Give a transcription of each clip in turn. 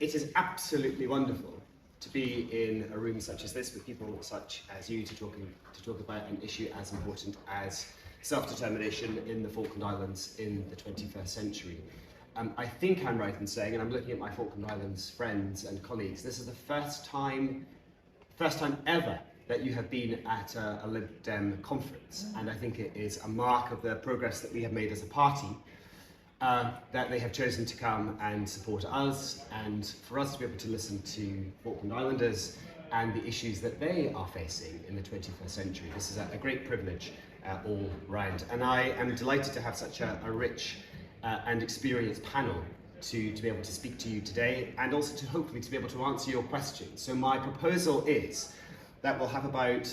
It is absolutely wonderful to be in a room such as this with people such as you to talk about an issue as important as self-determination in the Falkland Islands in the 21st century. I think I'm right in saying, and I'm looking at my Falkland Islands friends and colleagues, this is the first time ever that you have been at a Lib Dem conference, and I think it is a mark of the progress that we have made as a party that they have chosen to come and support us, and for us to be able to listen to Falkland Islanders and the issues that they are facing in the 21st century. This is a great privilege all round, and I am delighted to have such a rich and experienced panel to be able to speak to you today, and also to hopefully to be able to answer your questions. So my proposal is that we'll have about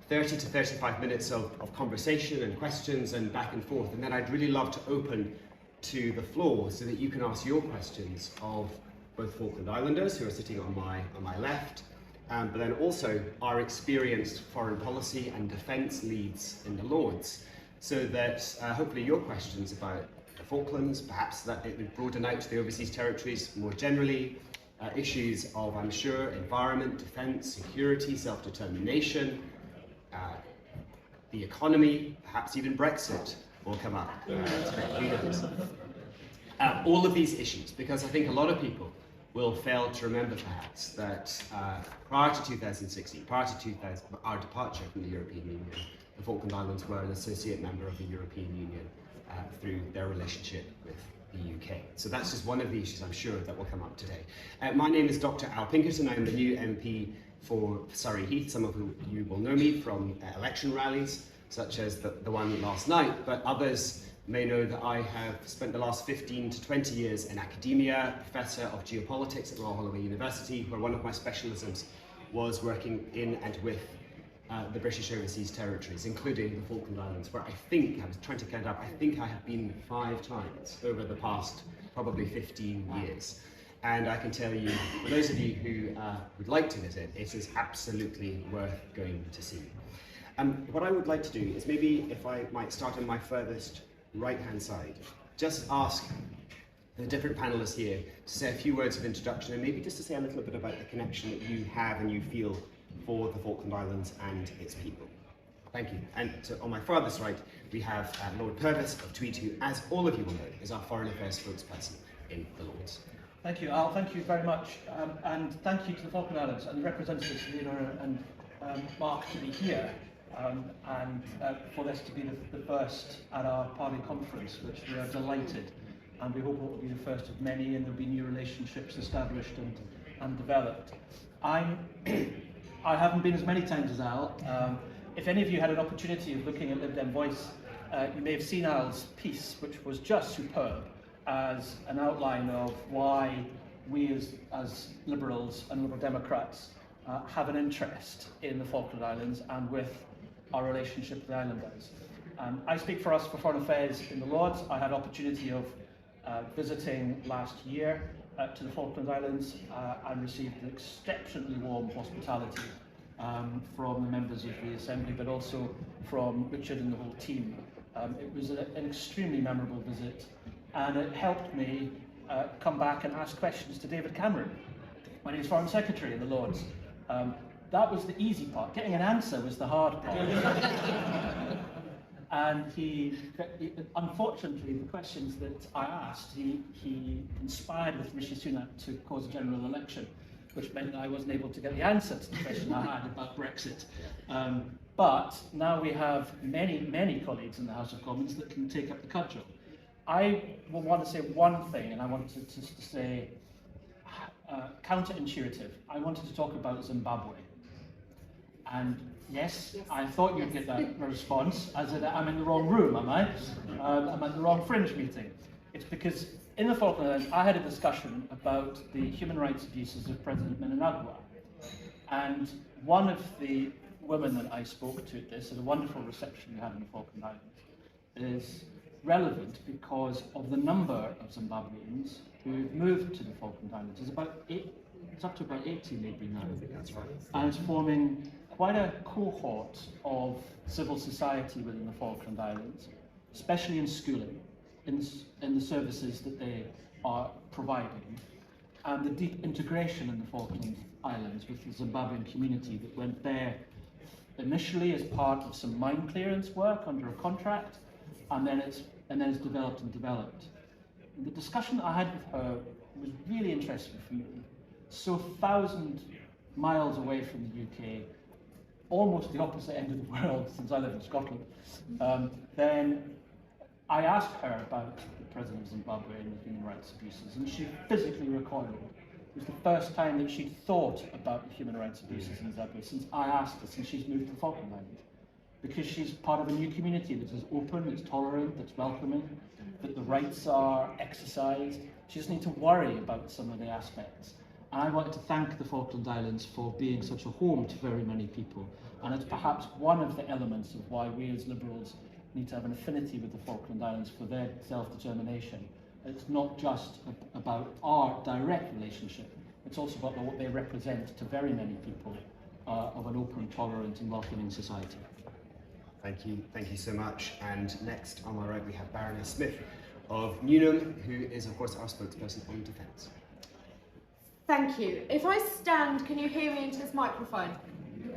30 to 35 minutes of conversation and questions and back and forth, and then I'd really love to open to the floor so that you can ask your questions of both Falkland Islanders who are sitting on my left, but then also our experienced foreign policy and defence leads in the Lords, so that hopefully your questions about the Falklands, perhaps that it would broaden out to the overseas territories more generally, issues of, I'm sure, environment, defence, security, self-determination, the economy, perhaps even Brexit will come up today. All of these issues, because I think a lot of people will fail to remember perhaps that prior to 2016, prior to our departure from the European Union, the Falkland Islands were an associate member of the European Union through their relationship with the UK. So that's just one of the issues I'm sure that will come up today. My name is Dr. Al Pinkerton. I'm the new MP for Surrey Heath. Some of you will know me from election rallies, such as the one last night, but others may know that I have spent the last 15 to 20 years in academia, professor of geopolitics at Royal Holloway University, where one of my specialisms was working in and with the British overseas territories, including the Falkland Islands, where I was trying to count up, I think I have been 5 times over the past probably 15 years. And I can tell you, for those of you who would like to visit, it is absolutely worth going to see. What I would like to do is maybe, if I might start on my furthest right-hand side, just ask the different panelists here to say a few words of introduction, and maybe just to say a little bit about the connection that you have and you feel for the Falkland Islands and its people. Thank you. And so on my farthest right, we have Lord Purvis of Tweed, who, as all of you will know, is our Foreign Affairs spokesperson in the Lords. Thank you, Al. Thank you very much. And thank you to the Falkland Islands and the representatives, Lena and Mark, to be here. And for this to be the first at our party conference, which we are delighted, and we hope it will be the first of many, and there will be new relationships established and developed. I haven't been as many times as Al. If any of you had an opportunity of looking at Lib Dem Voice, you may have seen Al's piece, which was just superb, as an outline of why we as Liberals and Liberal Democrats have an interest in the Falkland Islands and with our relationship with the islanders. I speak for us for Foreign Affairs in the Lords. I had opportunity of visiting last year to the Falkland Islands and received an exceptionally warm hospitality from the members of the Assembly, but also from Richard and the whole team. It was an extremely memorable visit, and it helped me come back and ask questions to David Cameron, when he was Foreign Secretary in the Lords. That was the easy part. Getting an answer was the hard part. And he, unfortunately, the questions that I asked, he conspired with Rishi Sunak to cause a general election, which meant that I wasn't able to get the answer to the question I had about Brexit. But now we have many colleagues in the House of Commons that can take up the cudgel. I will want to say one thing, and I wanted to say counterintuitive. I wanted to talk about Zimbabwe. And yes, I thought you'd get that response, as in I'm in the wrong room, am I? I'm at the wrong Fringe meeting. It's because in the Falkland Islands, I had a discussion about the human rights abuses of President Mnangagwa. And one of the women that I spoke to at this, at a wonderful reception we had in the Falkland Islands, is relevant because of the number of Zimbabweans who've moved to the Falkland Islands. It's up to about 80 maybe now. That's right. And it's forming quite a cohort of civil society within the Falkland Islands, especially in schooling, in the services that they are providing, and the deep integration in the Falkland Islands with the Zimbabwean community that went there initially as part of some mine clearance work under a contract, and then it's developed and developed. And the discussion that I had with her was really interesting for me. So 1,000 miles away from the UK, almost the opposite end of the world since I live in Scotland, then I asked her about the President of Zimbabwe and the human rights abuses, and she physically recoiled. It was the first time that she'd thought about the human rights abuses in Zimbabwe since I asked her, since she's moved to the Falkland Islands. Because she's part of a new community that is open, that's tolerant, that's welcoming, that the rights are exercised. She doesn't need to worry about some of the aspects. And I wanted to thank the Falkland Islands for being such a home to very many people. And it's perhaps one of the elements of why we as Liberals need to have an affinity with the Falkland Islands for their self-determination. It's not just about our direct relationship, it's also about what they represent to very many people of an open, tolerant and welcoming society. Thank you so much. And next on my right we have Baroness Smith of Newnham, who is of course our spokesperson on defence. Thank you. If I stand, can you hear me into this microphone?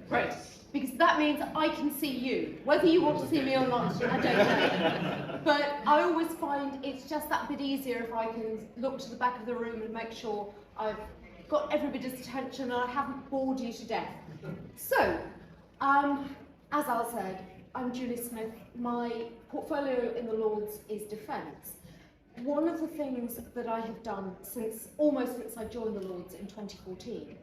Great. Because that means I can see you. Whether you want to see me or not, I don't know. But I always find it's just that bit easier if I can look to the back of the room and make sure I've got everybody's attention and I haven't bored you to death. So, as Al said, I'm Julie Smith. My portfolio in the Lords is defence. One of the things that I have done almost since I joined the Lords in 2014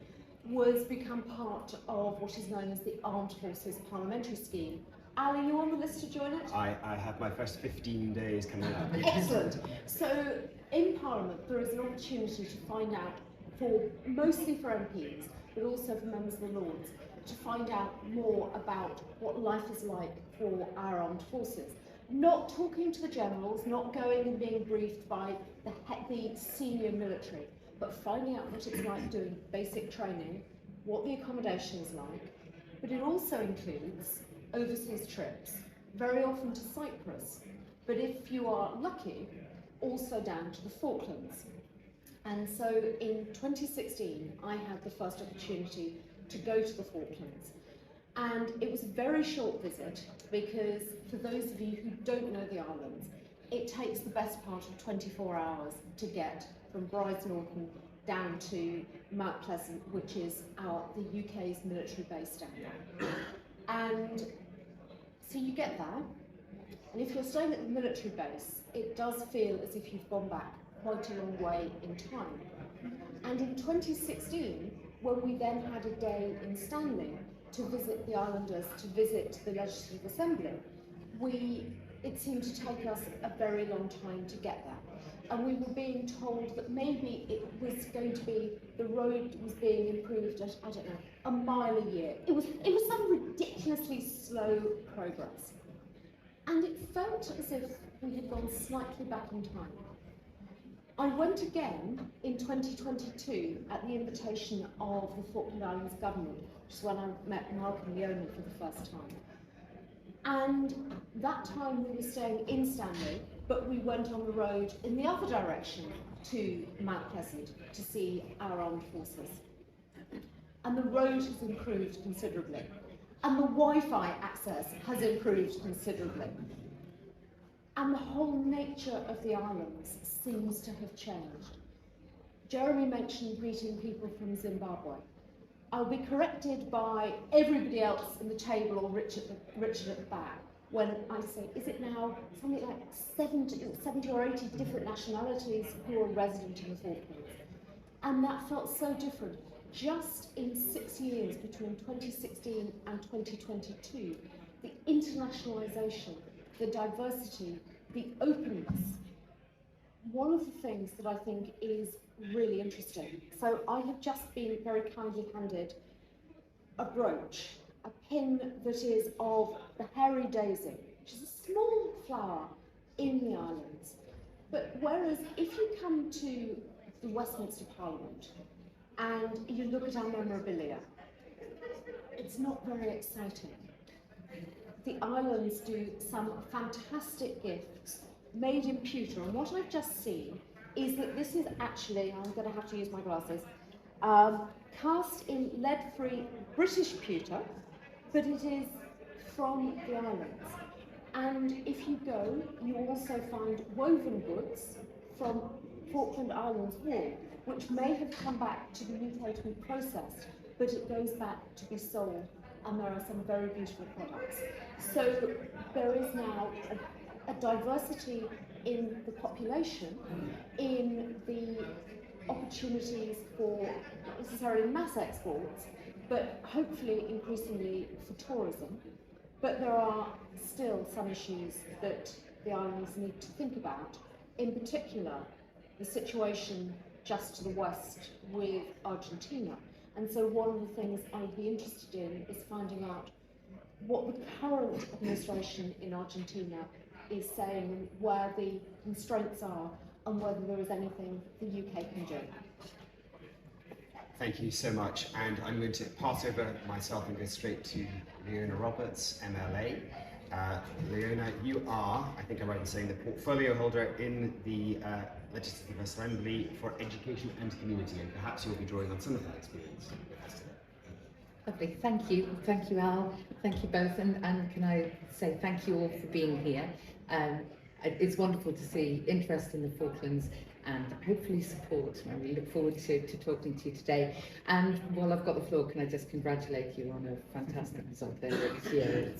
was become part of what is known as the Armed Forces Parliamentary Scheme. Al, are you on the list to join it? I have my first 15 days coming up. Excellent. So in Parliament there is an opportunity to find out, mostly for MPs, but also for members of the Lords, to find out more about what life is like for our armed forces. Not talking to the generals, not going and being briefed by the senior military, but finding out what it's like doing basic training, what the accommodation is like. But it also includes overseas trips, very often to Cyprus, but if you are lucky, also down to the Falklands. And so in 2016, I had the first opportunity to go to the Falklands. And it was a very short visit because for those of you who don't know the islands, it takes the best part of 24 hours to get from Brighton down to Mount Pleasant, which is the UK's military base down there. And so you get there, and if you're staying at the military base, it does feel as if you've gone back quite a long way in time. And in 2016, when we then had a day in Stanley to visit the islanders, to visit the Legislative Assembly, it seemed to take us a very long time to get there. And we were being told that maybe it was going to be, the road was being improved at, I don't know, a mile a year. It was some ridiculously slow progress. And it felt as if we had gone slightly back in time. I went again in 2022 at the invitation of the Falkland Islands government, which is when I met Malcolm Yeoman for the first time. And that time we were staying in Stanley, but we went on the road in the other direction to Mount Pleasant to see our armed forces. And the road has improved considerably. And the Wi-Fi access has improved considerably. And the whole nature of the islands seems to have changed. Jeremy mentioned meeting people from Zimbabwe. I'll be corrected by everybody else in the table or Richard at the back when I say, is it now something like 70 or 80 different nationalities who are resident in the Falklands? And that felt so different. Just in 6 years, between 2016 and 2022, the internationalisation, the diversity, the openness. One of the things that I think is really interesting. So I have just been very kindly handed a brooch, a pin that is of the hairy daisy, which is a small flower in the islands. But whereas if you come to the Westminster Parliament and you look at our memorabilia, it's not very exciting. The islands do some fantastic gifts made in pewter, and what I've just seen is that this is actually, I'm going to have to use my glasses, cast in lead-free British pewter, but it is from the islands. And if you go, you also find woven goods from Falkland Islands wool, which may have come back to the UK to be processed, but it goes back to be sold, and there are some very beautiful products. So there is now a diversity in the population, in the opportunities for not necessarily mass exports, but hopefully increasingly for tourism. But there are still some issues that the islands need to think about, in particular the situation just to the west with Argentina. And so one of the things I would be interested in is finding out what the current administration in Argentina is saying, and where the constraints are, and whether there is anything the UK can do. Thank you so much, and I'm going to pass over myself and go straight to Leona Roberts, MLA. Leona, you are, I think I'm right in saying, the portfolio holder in the Legislative Assembly for Education and Community, and perhaps you'll be drawing on some of that experience with us today. Lovely, thank you Al, thank you both, and can I say thank you all for being here. It's wonderful to see interest in the Falklands and hopefully support. I really look forward to talking to you today. And while I've got the floor, can I just congratulate you on a fantastic result there this year.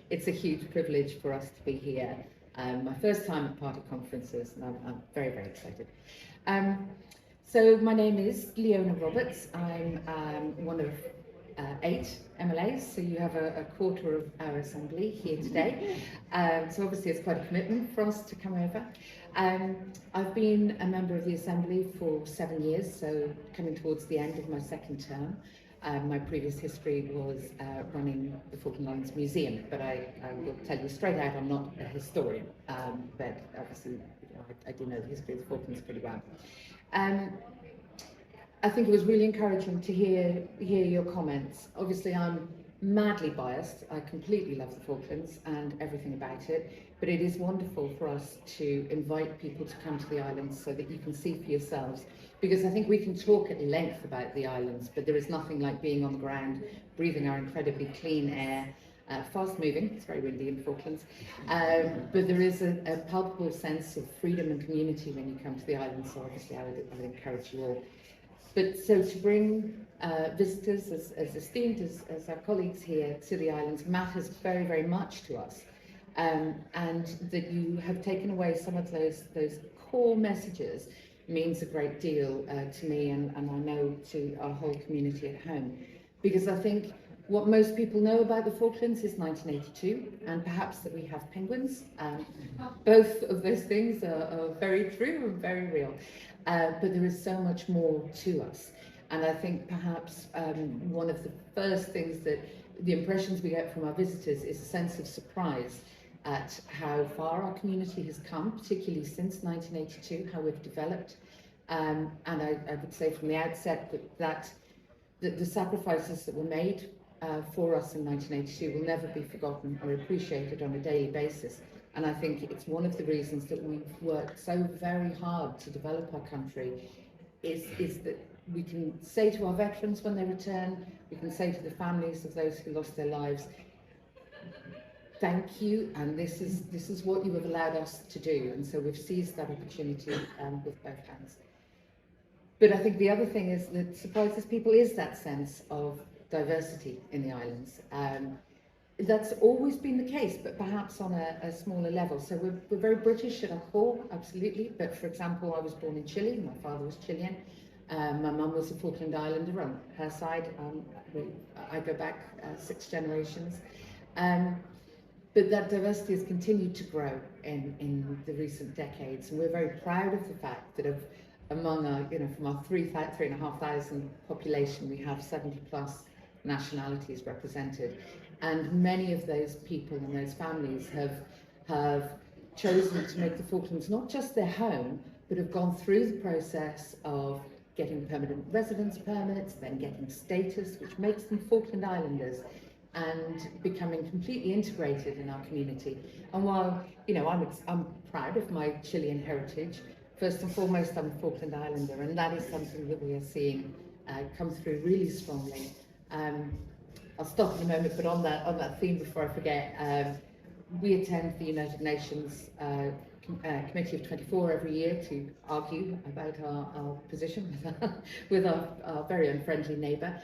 It's a huge privilege for us to be here. My first time at party conferences, and I'm very, very excited. So my name is Leona Roberts. I'm one of 8 MLAs, so you have a quarter of our assembly here today. So obviously it's quite a commitment for us to come over. I've been a member of the Assembly for 7 years, so coming towards the end of my second term. My previous history was running the Falkland Islands Museum, but I will tell you straight out, I'm not a historian, but obviously I do know the history of the Falklands pretty well. I think it was really encouraging to hear your comments. Obviously, I'm madly biased. I completely love the Falklands and everything about it, but it is wonderful for us to invite people to come to the islands so that you can see for yourselves, because I think we can talk at length about the islands, but there is nothing like being on the ground, breathing our incredibly clean air, fast moving, it's very windy in the Falklands, but there is a palpable sense of freedom and community when you come to the islands, so obviously I would encourage you all. But so to bring visitors as esteemed as our colleagues here to the islands matters very, very much to us. And that you have taken away some of those core messages means a great deal to me, and I know to our whole community at home. Because I think what most people know about the Falklands is 1982, and perhaps that we have penguins. Both of those things are very true and very real. But there is so much more to us. And I think perhaps one of the first things that the impressions we get from our visitors is a sense of surprise at how far our community has come, particularly since 1982, how we've developed. And I would say from the outset that the sacrifices that were made for us in 1982 will never be forgotten or appreciated on a daily basis. And I think it's one of the reasons that we've worked so very hard to develop our country is that we can say to our veterans when they return, we can say to the families of those who lost their lives, thank you, and this is what you have allowed us to do. And so we've seized that opportunity with both hands. But I think the other thing is that surprises people is that sense of diversity in the islands. That's always been the case, but perhaps on a smaller level. So we're very British at our core, absolutely. But for example, I was born in Chile. My father was Chilean. My mum was a Falkland Islander on her side. I go back 6 generations. But that diversity has continued to grow in the recent decades. And we're very proud of the fact that among our, from our 3,500 population, we have 70+ nationalities represented. And many of those people and those families have chosen to make the Falklands not just their home, but have gone through the process of getting permanent residence permits, then getting status, which makes them Falkland Islanders, and becoming completely integrated in our community. And while, I'm proud of my Chilean heritage, First and foremost, I'm a Falkland Islander, and that is something that we are seeing come through really strongly. I'll stop in a moment, but on that theme, before I forget, we attend the United Nations Committee of 24 every year to argue about our position with our very unfriendly neighbour.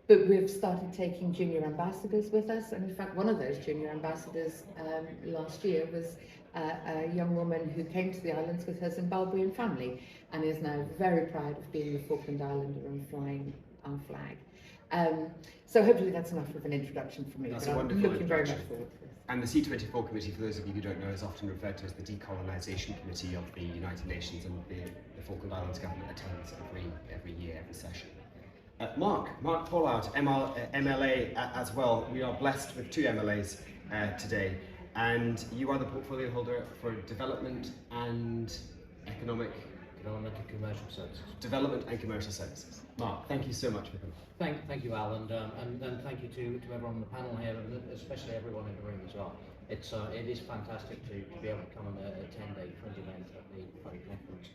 But we've started taking junior ambassadors with us, and in fact one of those junior ambassadors last year was a young woman who came to the islands with her Zimbabwean family and is now very proud of being a Falkland Islander and flying our flag. So hopefully that's enough of an introduction for me. That's but a I'm wonderful looking very introduction. much forward to this. And the C24 committee, for those of you who don't know, is often referred to as the decolonisation committee of the United Nations, and the Falkland Islands government attends every year, every session. Mark Pollard, MLA as well. We are blessed with 2 MLAs today, and you are the portfolio holder for development and economic Development and Commercial Services. Development and Commercial Services. Mark, thank you so much for coming. Thank you, Al, and thank you to everyone on the panel here, and especially everyone in the room as well. It is fantastic to be able to come and attend a fringe event at the Brighton conference.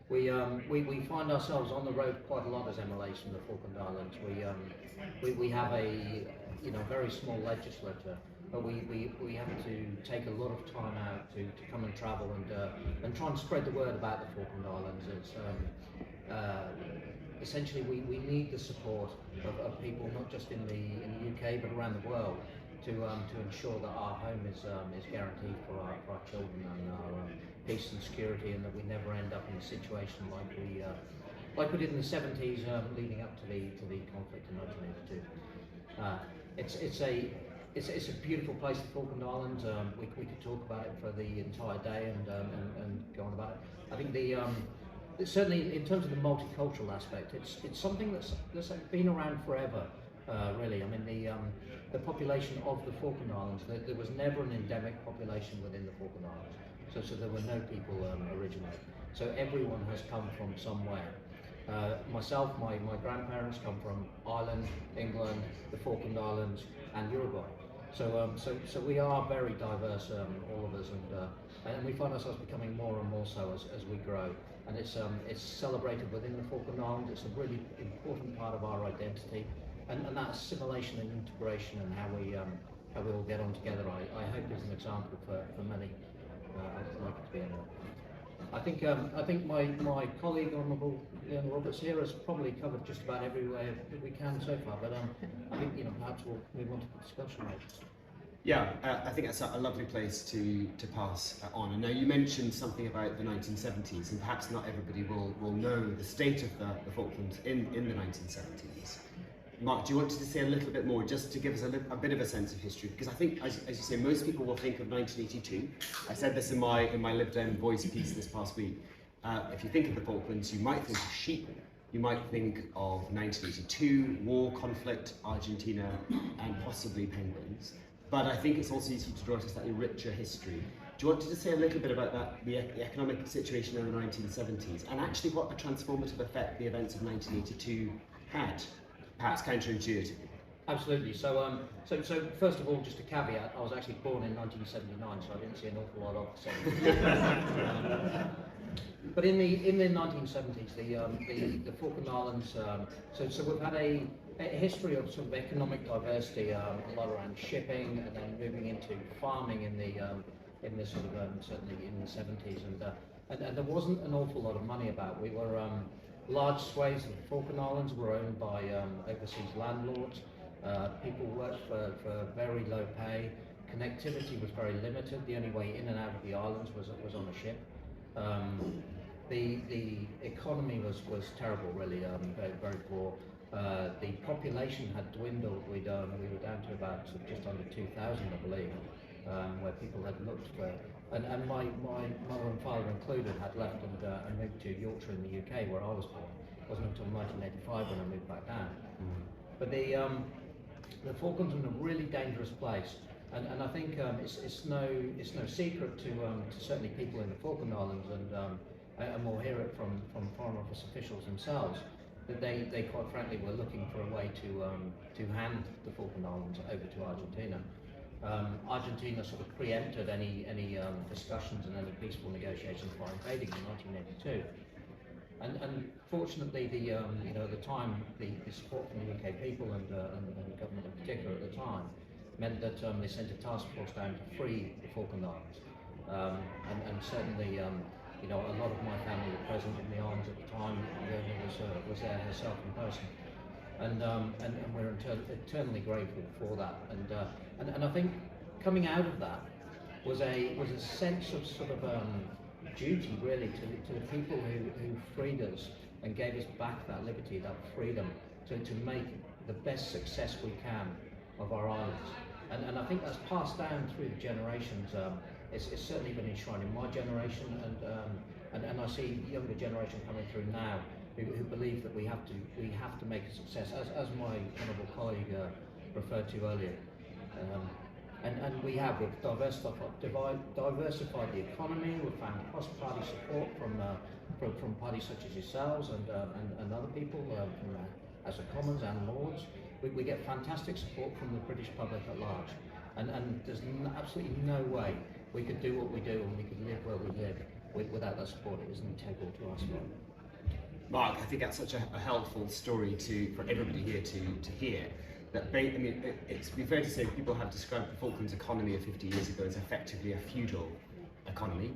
We find ourselves on the road quite a lot as MLAs from the Falkland Islands. We have a very small legislature, but we have to take a lot of time out to come and travel and try and spread the word about the Falkland Islands. It's essentially we need the support of people not just in the UK but around the world to ensure that our home is guaranteed for our children and our peace and security, and that we never end up in a situation like we did in the 70s leading up to the conflict in 1982. It's a beautiful place, the Falkland Islands. We could talk about it for the entire day and go on about it. I think certainly in terms of the multicultural aspect, it's something that's been around forever. Really, I mean the population of the Falkland Islands. There was never an endemic population within the Falkland Islands, so there were no people originally. So everyone has come from somewhere. Myself, my grandparents come from Ireland, England, the Falkland Islands, and Uruguay. So we are very diverse, all of us, and we find ourselves becoming more and more so as we grow. And it's celebrated within the Falkland Islands. It's a really important part of our identity, and that assimilation and integration and how we all get on together. I hope is an example for many. I'd like it to be anyway. I think my colleague Honourable Leon Roberts here has probably covered just about everywhere we can so far, but I think perhaps we'll move on to the discussion. Yeah, I think that's a lovely place to pass on. And now you mentioned something about the 1970s, and perhaps not everybody will know the state of the Falklands in the 1970s. Mark, do you want to say a little bit more, just to give us a bit of a sense of history? Because I think, as you say, most people will think of 1982. I said this in my Lib Dem Voice piece this past week. If you think of the Falklands, you might think of sheep, you might think of 1982, war, conflict, Argentina, and possibly penguins. But I think it's also easy to draw to a slightly richer history. Do you want to say a little bit about that, the economic situation in the 1970s, and actually what a transformative effect the events of 1982 had, perhaps counterintuitive? Absolutely. So first of all, just a caveat, I was actually born in 1979, so I didn't see an awful lot of the 70s. But in the 1970s, the Falkland Islands, so we've had a history of sort of economic diversity, a lot around shipping, and then moving into farming in the sort of certainly in the 70s, and there wasn't an awful lot of money about. We were large swathes of the Falkland Islands were owned by overseas landlords. People worked for very low pay. Connectivity was very limited. The only way in and out of the islands was on a ship. The economy was terrible, really, very poor. The population had dwindled. We were down to about just under 2,000, I believe, where people had looked for. And my mother and father included had left and moved to Yorkshire in the UK, where I was born. It wasn't until 1985 when I moved back down. But the Falklands are in a really dangerous place, and I think it's no secret to certainly people in the Falkland Islands, and we'll hear it from Foreign Office officials themselves, that they quite frankly were looking for a way to hand the Falkland Islands over to Argentina. Argentina sort of preempted any discussions and any peaceful negotiations for invading in 1982. And fortunately, the time, the support from the UK people and the government in particular at the time meant that they sent a task force down to free the Falkland Islands. And certainly, a lot of my family were present in the arms at the time. Leona was there herself in person, and we're eternally grateful for that. And I think coming out of that was a sense of sort of duty really to the people who freed us and gave us back that liberty, that freedom to make the best success we can of our islands. And I think that's passed down through the generations. It's certainly been enshrined in my generation, and I see the younger generation coming through now who believe that we have to make a success, as my honourable colleague referred to earlier. And we've diversified the economy. We've found cross-party support from parties such as yourselves and other people, from House of Commons and Lords. We get fantastic support from the British public at large, and there's absolutely no way we could do what we do and we could live where we live without that support. It is integral to us. Mark, I think that's such a helpful story for everybody here to hear. That it's be fair to say people have described the Falklands economy of 50 years ago as effectively a feudal economy,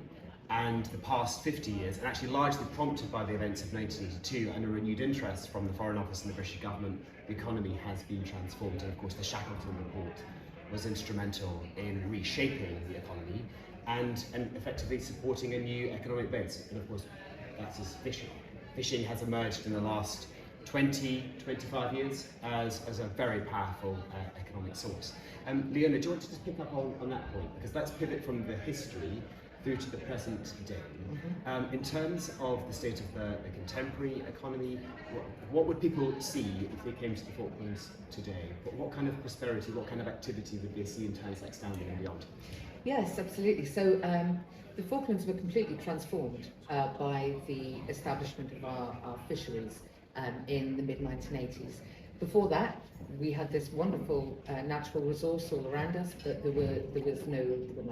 and the past 50 years, and actually largely prompted by the events of 1982 and a renewed interest from the Foreign Office and the British government, the economy has been transformed. And of course the Shackleton report was instrumental in reshaping the economy and effectively supporting a new economic base. And of course that's fishing. Fishing has emerged in the last 20-25 years as a very powerful economic source. Leona, do you want to just pick up on that point? Because let's pivot from the history through to the present day. Mm-hmm. In terms of the state of the contemporary economy, what would people see if they came to the Falklands today? What kind of prosperity, what kind of activity would they see in towns like Stanley and beyond? Yes, absolutely. So the Falklands were completely transformed by the establishment of our fisheries in the mid-1980s. Before that, we had this wonderful natural resource all around us, but there were no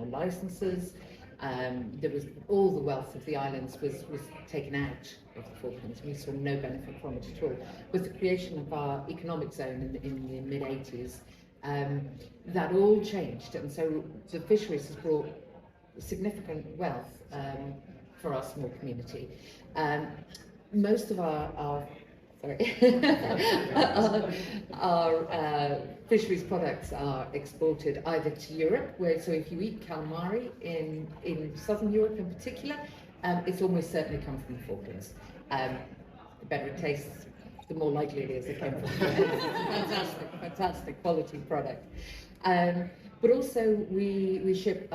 licenses. There was all the wealth of the islands was taken out of the Falklands. We saw no benefit from it at all. With the creation of our economic zone in the mid-80s, that all changed, and so the fisheries has brought significant wealth for our small community. Most of our fisheries products are exported either to Europe, so if you eat calamari in southern Europe in particular, it's almost certainly come from the Falklands. The better it tastes, the more likely it is it came from the Falklands. Fantastic quality product. But also we ship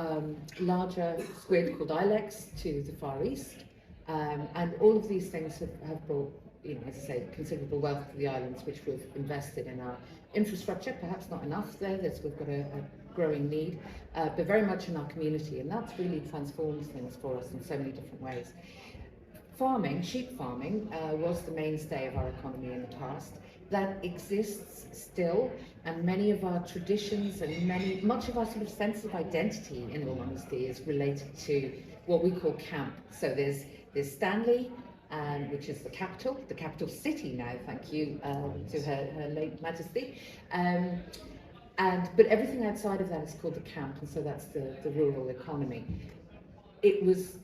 larger squid called ilex to the Far East, and all of these things have brought, as I say, considerable wealth to the islands, which we've invested in our infrastructure. Perhaps not enough there, we've got a growing need, but very much in our community, and that's really transformed things for us in so many different ways. Farming, sheep farming, was the mainstay of our economy in the past. That exists still, and many of our traditions and much of our sort of sense of identity, in all honesty, is related to what we call camp. So there's Stanley, which is the capital city now, thank you to her late Majesty. But everything outside of that is called the camp, and so that's the rural economy. It was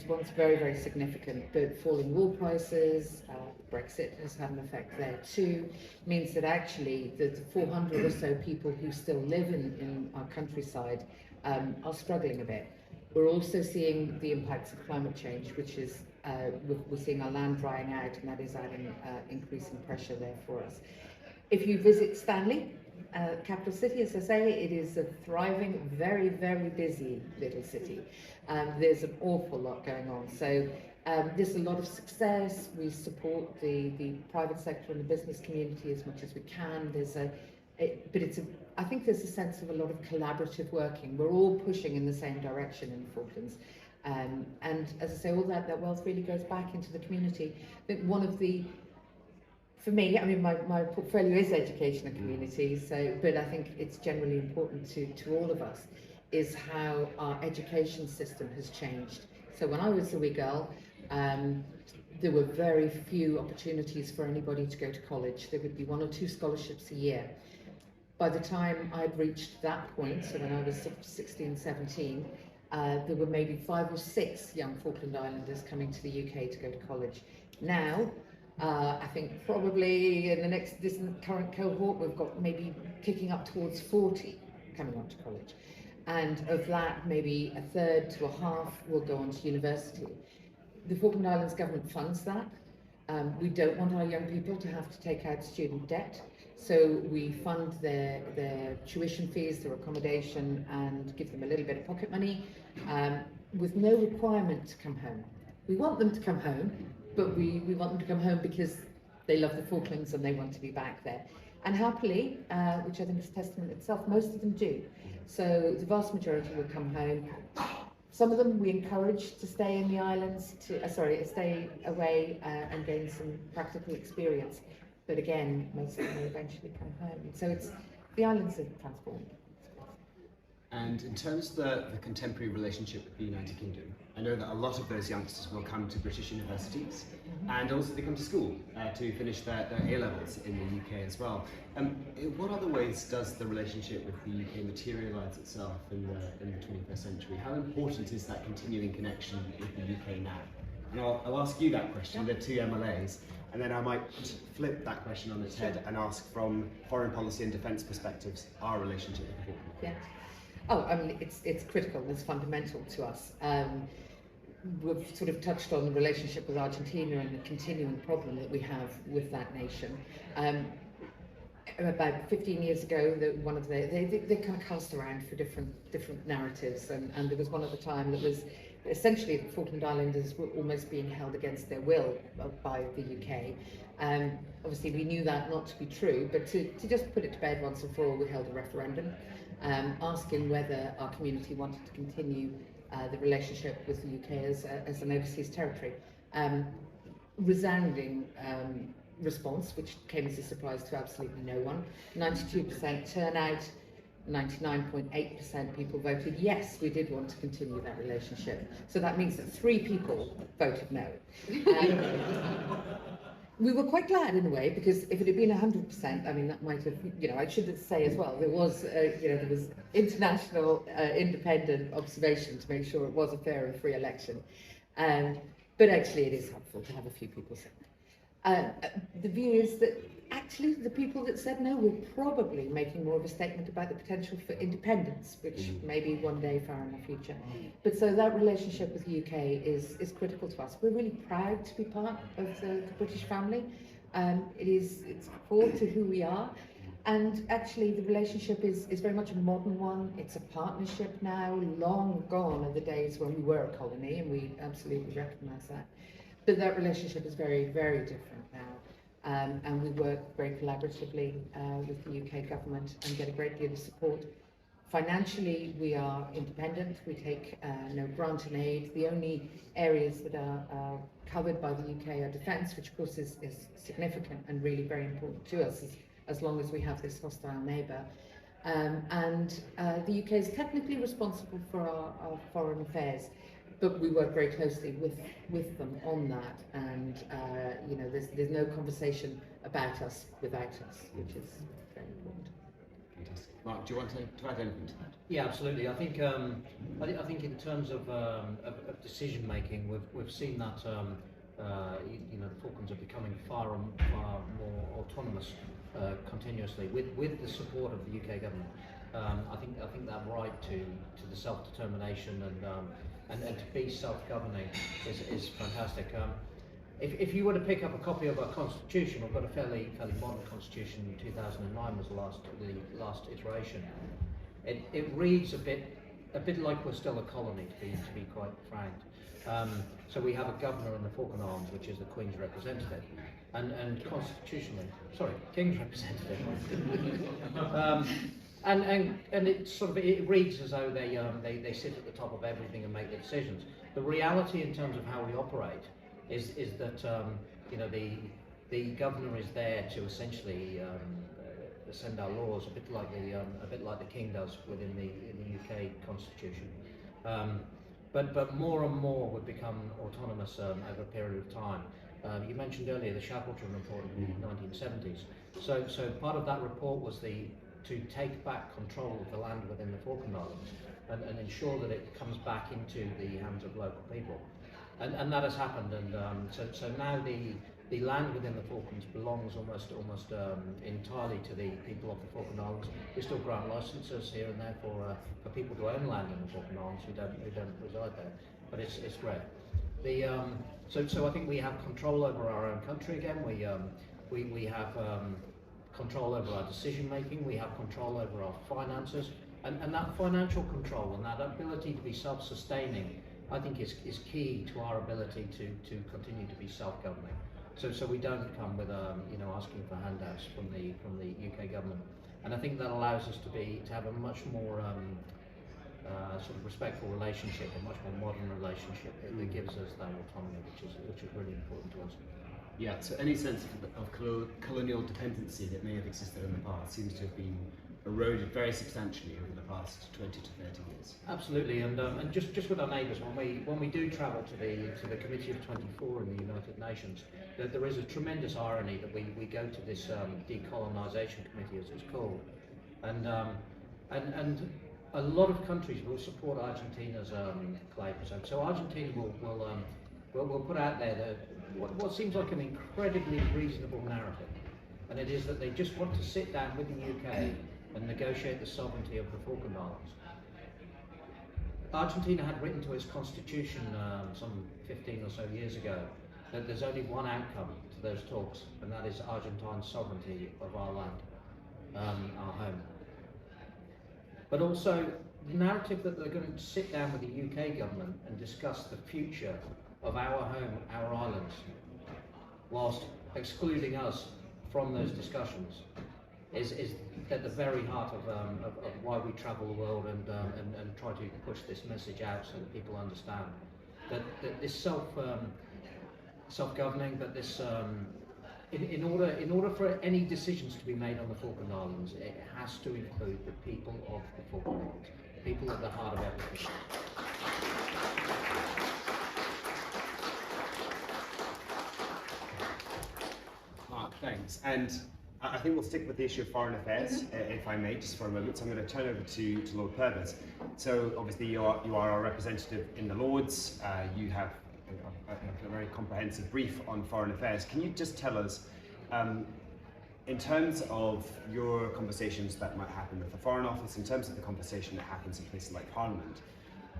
once very, very significant, but falling wool prices, Brexit has had an effect there too, means that actually the 400 or so people who still live in our countryside are struggling a bit. We're also seeing the impacts of climate change, which is, we're seeing our land drying out, and that is adding increasing pressure there for us. If you visit Stanley, capital city, as I say, it is a thriving, very, very busy little city. There's an awful lot going on. So there's a lot of success. We support the private sector and the business community as much as we can. I think there's a sense of a lot of collaborative working. We're all pushing in the same direction in the Falklands. And as I say, all that wealth really goes back into the community. I think one of the for me, I mean, my portfolio is education and community, so, but I think it's generally important to all of us, is how our education system has changed. So when I was a wee girl, there were very few opportunities for anybody to go to college. There would be 1 or 2 scholarships a year. By the time I'd reached that point, so when I was 16, 17, there were maybe 5 or 6 young Falkland Islanders coming to the UK to go to college. Now, I think probably in this current cohort, we've got maybe kicking up towards 40 coming on to college. And of that, maybe a third to a half will go on to university. The Falkland Islands government funds that. We don't want our young people to have to take out student debt. So we fund their tuition fees, their accommodation, and give them a little bit of pocket money with no requirement to come home. We want them to come home, but we want them to come home because they love the Falklands and they want to be back there. And happily, which I think is a testament itself, most of them do. So the vast majority will come home. Some of them we encourage to stay in the islands, stay away and gain some practical experience. But again, most of them will eventually come home. So the islands are transformed. And in terms of the contemporary relationship with the United Kingdom, I know that a lot of those youngsters will come to British universities, and also they come to school to finish their A-levels in the UK as well. In what other ways does the relationship with the UK materialise itself in the 21st century? How important is that continuing connection with the UK now? And I'll ask you that question, the two MLAs, and then I might flip that question on its head and ask from foreign policy and defence perspectives, our relationship with the Falklands. Yeah. Oh, I mean, it's critical, it's fundamental to us. We've sort of touched on the relationship with Argentina and the continuing problem that we have with that nation. About 15 years ago, they kind of cast around for different narratives, and there was one at the time that was essentially the Falkland Islanders were almost being held against their will by the UK. Obviously, we knew that not to be true, but to just put it to bed once and for all, we held a referendum asking whether our community wanted to continue the relationship with the UK as an overseas territory. Resounding response, which came as a surprise to absolutely no one. 92% turnout, 99.8% people voted yes, we did want to continue that relationship. So that means that 3 people voted no. We were quite glad in a way, because if it had been 100%, I mean, that might have, I should say as well, there was international independent observation to make sure it was a fair and free election. But actually it is helpful to have a few people say no. The view is that actually the people that said no were probably making more of a statement about the potential for independence, which may be one day far in the future. But so that relationship with the UK is critical to us. We're really proud to be part of the British family. It's core to who we are. And actually the relationship is very much a modern one. It's a partnership now. Long gone are the days when we were a colony, and we absolutely recognise that. But that relationship is very, very different now. And we work very collaboratively with the UK government and get a great deal of support. Financially, we are independent. We take no grant and aid. The only areas that are covered by the UK are defence, which of course is significant and really very important to us as long as we have this hostile neighbour. And the UK is technically responsible for our foreign affairs, but we work very closely with them on that, and there's no conversation about us without us, which is very important. Fantastic. Mark, do you want to add anything to that? Yeah, absolutely. I think in terms of decision making, we've seen that the Falklands are becoming far more autonomous continuously with the support of the UK government. I think that right to the self-determination and to be self-governing is fantastic. If you were to pick up a copy of our constitution, we've got a fairly modern constitution. 2009 was the last iteration. It reads a bit like we're still a colony, to be quite frank. So we have a governor in the Falkland Islands, which is the Queen's representative, and constitutionally, King's representative. And it reads as though they sit at the top of everything and make the decisions. The reality in terms of how we operate is that the the governor is there to essentially send our laws, a bit like the King does within the UK Constitution. But more and more would become autonomous over a period of time. You mentioned earlier the Shackleton report in the 1970s. So part of that report was to take back control of the land within the Falkland Islands and ensure that it comes back into the hands of local people. And that has happened. And so now the land within the Falklands belongs almost entirely to the people of the Falkland Islands. We still grant licenses here and there for people to own land in the Falkland Islands who don't reside there, but it's rare. So I think we have control over our own country again. We have control over our decision making. We have control over our finances, and that financial control and that ability to be self-sustaining, I think, is key to our ability to continue to be self-governing. So we don't come with asking for handouts from the UK government, and I think that allows us to have a much more sort of respectful relationship, a much more modern relationship that gives us that autonomy, which is really important to us. Yeah, so any sense of colonial dependency that may have existed in the past seems to have been eroded very substantially over the past 20 to 30 years. Absolutely, and just with our neighbours, when we do travel to the Committee of 24 in the United Nations, there is a tremendous irony that we go to this decolonisation committee, as it's called, and a lot of countries will support Argentina's claim. So Argentina will put out there what seems like an incredibly reasonable narrative, and it is that they just want to sit down with the UK and negotiate the sovereignty of the Falkland Islands. Argentina had written to its constitution some 15 or so years ago that there's only one outcome to those talks, and that is Argentine sovereignty of our land, our home. But also the narrative that they're going to sit down with the UK government and discuss the future of our home, our islands, whilst excluding us from those discussions, is at the very heart of why we travel the world and try to push this message out so that people understand that this self-governing, that this in order for any decisions to be made on the Falkland Islands, it has to include the people of the Falkland Islands, people at the heart of everything. Mark, thanks. And I think we'll stick with the issue of foreign affairs, if I may, just for a moment. So I'm going to turn over to Lord Purvis. So obviously you are our representative in the Lords. You have a very comprehensive brief on foreign affairs. Can you just tell us, in terms of your conversations that might happen with the Foreign Office, in terms of the conversation that happens in places like Parliament,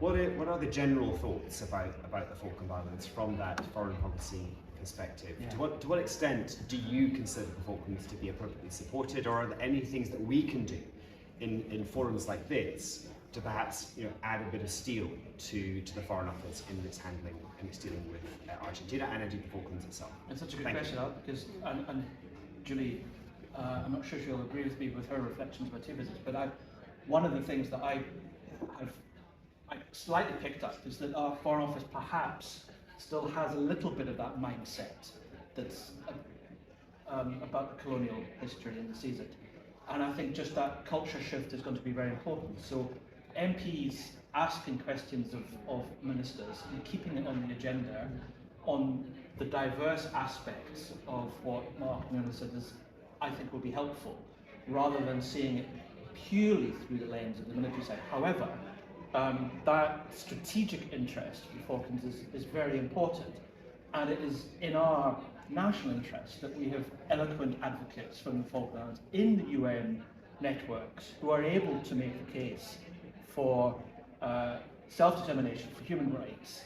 what are the general thoughts about the Falkland Islands from that foreign policy perspective? Yeah. To what extent do you consider the Falklands to be appropriately supported, or are there any things that we can do in forums like this to perhaps add a bit of steel to the Foreign Office in its handling and its dealing with Argentina and indeed the Falklands itself? It's such a good question, because and Julie, I'm not sure she'll agree with me with her reflections about two visits, but one of the things that I slightly picked up is that our Foreign Office perhaps still has a little bit of that mindset that's about the colonial history and sees it. And I think just that culture shift is going to be very important. So MPs asking questions of ministers and keeping it on the agenda on the diverse aspects of what Mark said is, I think, will be helpful, rather than seeing it purely through the lens of the military side. However, that strategic interest in the Falklands is very important, and it is in our national interest that we have eloquent advocates from the Falklands in the UN networks who are able to make the case for self-determination, for human rights,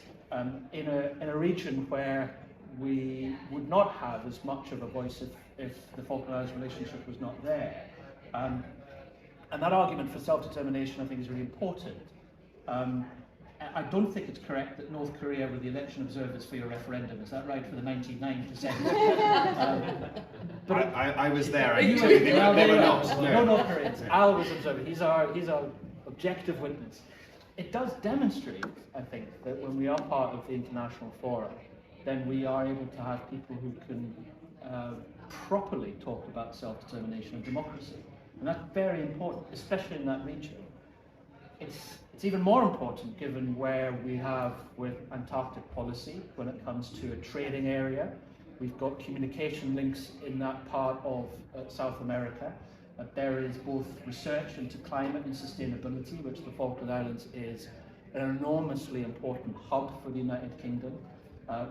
in a region where we would not have as much of a voice if the Falkland Islands relationship was not there. And that argument for self-determination, I think, is really important. I don't think it's correct that North Korea were the election observers for your referendum. Is that right, for the 99%? But I was there. They were not. No North Koreans. Al was observing. He's our objective witness. It does demonstrate, I think, that when we are part of the international forum, then we are able to have people who can properly talk about self-determination and democracy. And that's very important, especially in that region. It's even more important given where we have with Antarctic policy when it comes to a trading area. We've got communication links in that part of South America. There is both research into climate and sustainability, which the Falkland Islands is an enormously important hub for the United Kingdom,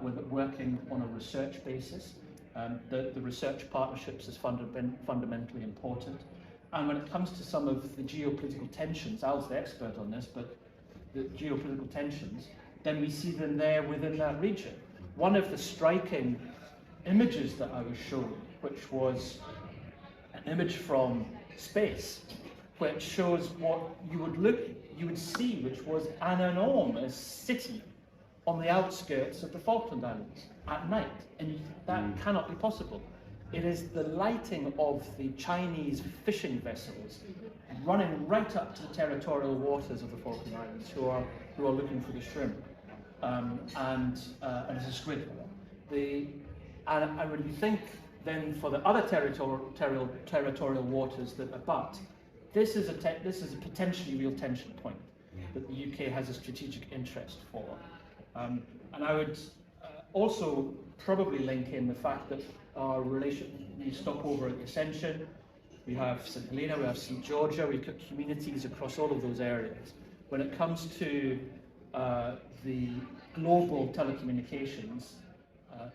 with it working on a research basis. The research partnerships is fundamentally important. And when it comes to some of the geopolitical tensions, Al's the expert on this, but the geopolitical tensions, then we see them there within that region. One of the striking images that I was shown, which was an image from space, which shows what you would see, which was an enormous city on the outskirts of the Falkland Islands at night, and that cannot be possible. It is the lighting of the Chinese fishing vessels running right up to the territorial waters of the Falkland Islands, who are looking for the shrimp, and it's a squid. And when you think then for the other territorial waters that abut, this is a potentially real tension point that the UK has a strategic interest for. And I would also probably link in the fact that our relation, we stop over at Ascension, we have St Helena, we have St Georgia, we've got communities across all of those areas. When it comes to the global telecommunications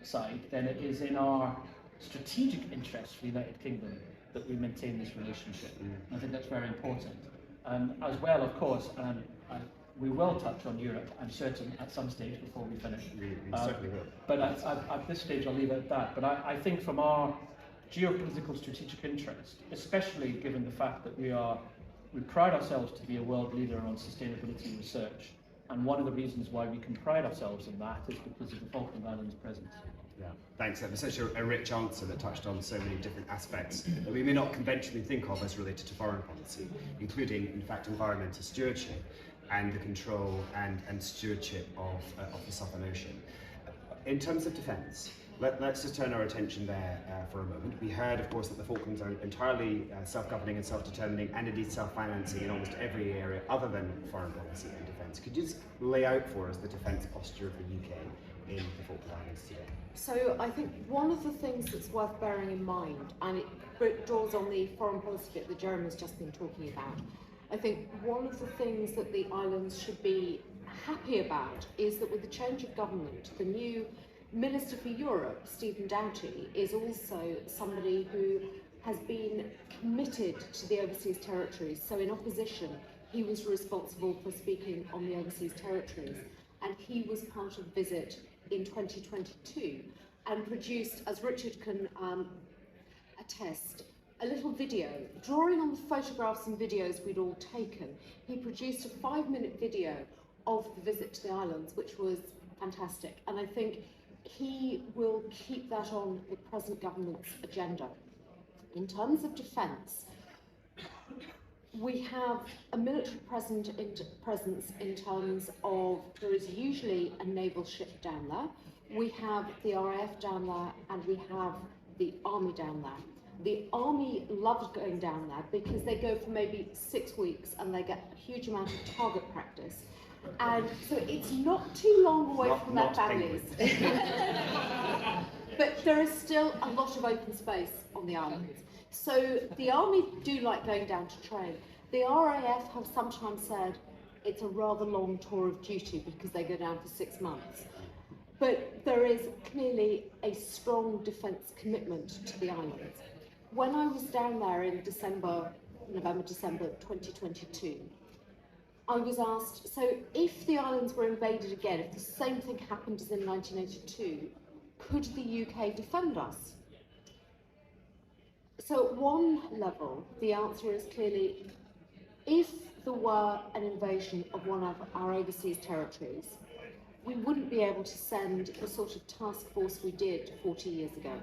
side, then it is in our strategic interest for the United Kingdom that we maintain this relationship. I think that's very important. As well, of course, we will touch on Europe, I'm certain, at some stage before we finish. We certainly will. But at this stage, I'll leave it at that. But I think from our geopolitical strategic interest, especially given the fact that we pride ourselves to be a world leader on sustainability research, and one of the reasons why we can pride ourselves in that is because of the Falkland Islands' presence. Yeah, thanks. That was such a rich answer that touched on so many different aspects that we may not conventionally think of as related to foreign policy, including, in fact, environmental stewardship and the control and stewardship of the Southern Ocean. In terms of defence, let's just turn our attention there for a moment. We heard, of course, that the Falklands are entirely self-governing and self-determining, and indeed self-financing in almost every area other than foreign policy and defence. Could you just lay out for us the defence posture of the UK in the Falkland Islands today? So I think one of the things that's worth bearing in mind, and it draws on the foreign policy bit that Jeremy's just been talking about, I think one of the things that the islands should be happy about is that with the change of government, the new Minister for Europe, Stephen Doughty, is also somebody who has been committed to the overseas territories. So in opposition, he was responsible for speaking on the overseas territories, and he was part of the visit in 2022 and produced, as Richard can attest, a little video drawing on the photographs and videos we'd all taken. He produced a 5-minute video of the visit to the islands, which was fantastic, and I think he will keep that on the present government's agenda. In terms of defence, we have a military presence in terms of there is usually a naval ship down there. We have the RAF down there, and we have the army down there. The army loves going down there because they go for maybe 6 weeks and they get a huge amount of target practice. And so it's not too long away from their families. But there is still a lot of open space on the islands. So the army do like going down to train. The RAF have sometimes said it's a rather long tour of duty because they go down for 6 months. But there is clearly a strong defence commitment to the islands. When I was down there in November, December 2022, I was asked, so if the islands were invaded again, if the same thing happened as in 1982, could the UK defend us? So at one level, the answer is clearly, if there were an invasion of one of our overseas territories, we wouldn't be able to send the sort of task force we did 40 years ago.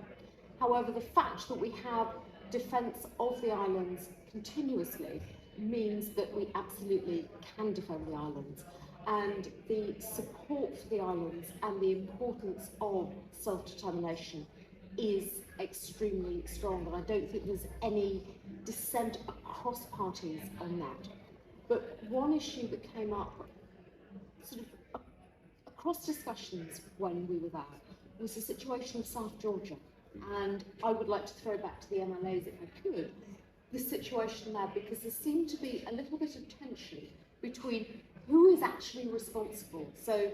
However, the fact that we have defence of the islands continuously means that we absolutely can defend the islands. And the support for the islands and the importance of self-determination is extremely strong, and I don't think there's any dissent across parties on that. But one issue that came up sort of across discussions when we were there was the situation of South Georgia. And I would like to throw back to the MLAs, if I could, the situation there, because there seemed to be a little bit of tension between who is actually responsible. So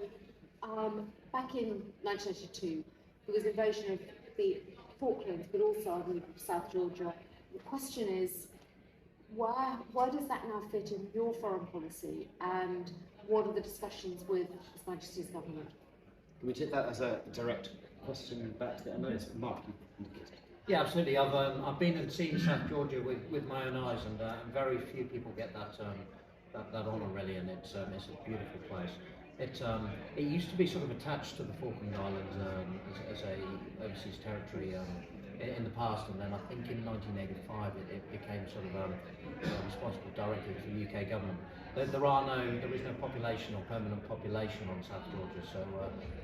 back in 1982, there was invasion of the Falklands, but also I believe South Georgia. The question is, where does that now fit in your foreign policy, and what are the discussions with His Majesty's government? Can we take that as a direct question back to the MLAs? Mark, you indicated. Yeah, absolutely. I've been and seen South Georgia with my own eyes, and very few people get that honour really, and it's a beautiful place. It used to be sort of attached to the Falkland Islands as a overseas territory in the past, and then I think in 1985 it became sort of responsible directly to the UK government. There is no population or permanent population on South Georgia,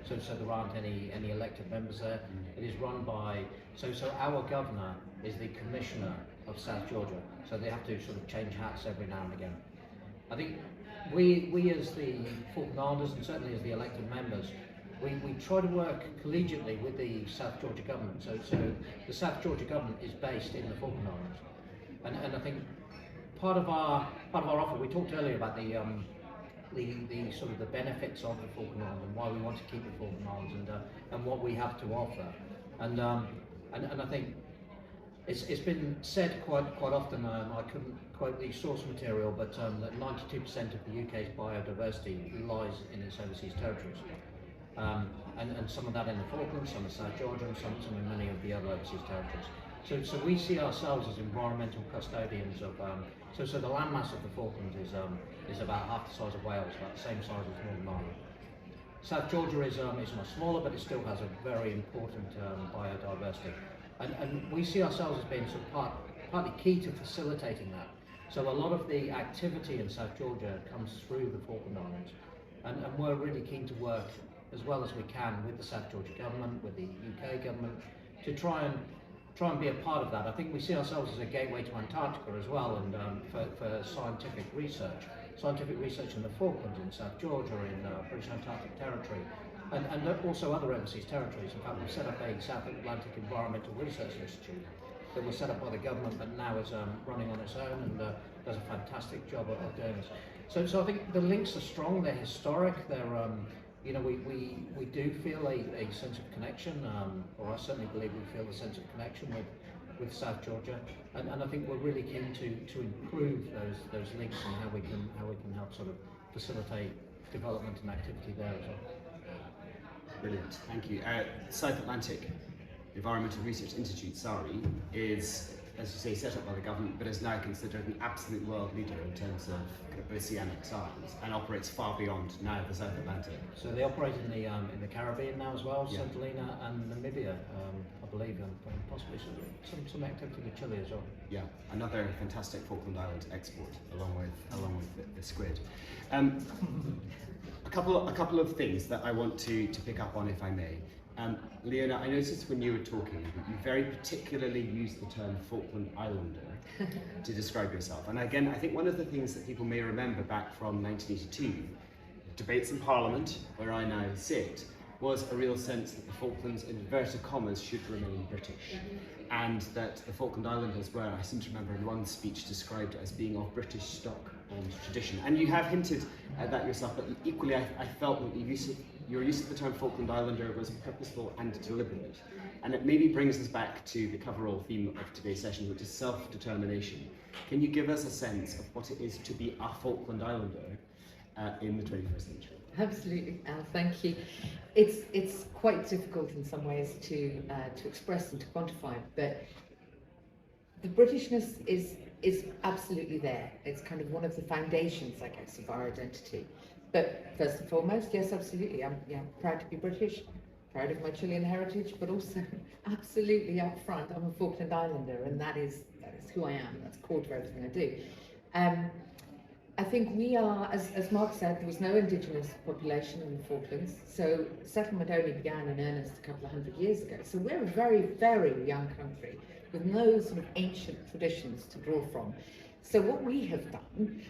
so there aren't any elected members there. It is run by so our governor is the commissioner of South Georgia, so they have to sort of change hats every now and again. I think we as the Falkland Islanders, and certainly as the elected members, we try to work collegiately with the South Georgia government. So the South Georgia government is based in the Falkland Islands, and I think part of our offer, we talked earlier about the sort of the benefits of the Falkland Islands and why we want to keep the Falkland Islands, and what we have to offer, and I think it's been said quite often. I couldn't quote the source material, but that 92% of the UK's biodiversity lies in its overseas territories, and some of that in the Falklands, some in South Georgia, and some in many of the other overseas territories. So we see ourselves as environmental custodians of. So the landmass of the Falklands is about half the size of Wales, about the same size as Northern Ireland. South Georgia is much smaller, but it still has a very important biodiversity, and we see ourselves as being sort of partly key to facilitating that. So a lot of the activity in South Georgia comes through the Falkland Islands, and we're really keen to work as well as we can with the South Georgia government, with the UK government, to try and be a part of that. I think we see ourselves as a gateway to Antarctica as well, and for scientific research in the Falklands, in South Georgia, in British Antarctic Territory, and also other overseas territories. In fact, we've set up a South Atlantic Environmental Research Institute that was set up by the government, but now is running on its own, and does a fantastic job of doing this. So I think the links are strong, they're historic, they're we do feel a sense of connection, or I certainly believe we feel a sense of connection with South Georgia, and I think we're really keen to improve those links and how we can help sort of facilitate development and activity there as well. Brilliant, thank you. South Atlantic Environmental Research Institute, SARI, is, as you say, set up by the government, but is now considered an absolute world leader in terms of kind of oceanic science, and operates far beyond now the South Atlantic. So they operate in the Caribbean now as well, yeah. St. Helena and Namibia, I believe, and possibly some activity with Chile as well. Yeah, another fantastic Falkland Islands export, along with the squid. A couple of things that I want to pick up on, if I may. Leona, I noticed when you were talking that you very particularly used the term Falkland Islander to describe yourself. And again, I think one of the things that people may remember back from 1982, debates in Parliament, where I now sit, was a real sense that the Falklands, in inverted commas, should remain British. And that the Falkland Islanders were, I seem to remember in one speech, described as being of British stock and tradition. And you have hinted at that yourself, but equally I felt that your use of the term Falkland Islander was purposeful and deliberate. And it maybe brings us back to the coverall theme of today's session, which is self-determination. Can you give us a sense of what it is to be a Falkland Islander in the 21st century? Absolutely, Al, thank you. It's quite difficult in some ways to express and to quantify, but the Britishness is absolutely there. It's kind of one of the foundations, I guess, of our identity. But first and foremost, yes, absolutely. I'm proud to be British, proud of my Chilean heritage, but also absolutely up front, I'm a Falkland Islander, and that is who I am. That's core to everything I do. I think we are, as Mark said, there was no indigenous population in the Falklands, so settlement only began in earnest a couple of hundred years ago. So we're a very, very young country with no sort of ancient traditions to draw from. So what we have done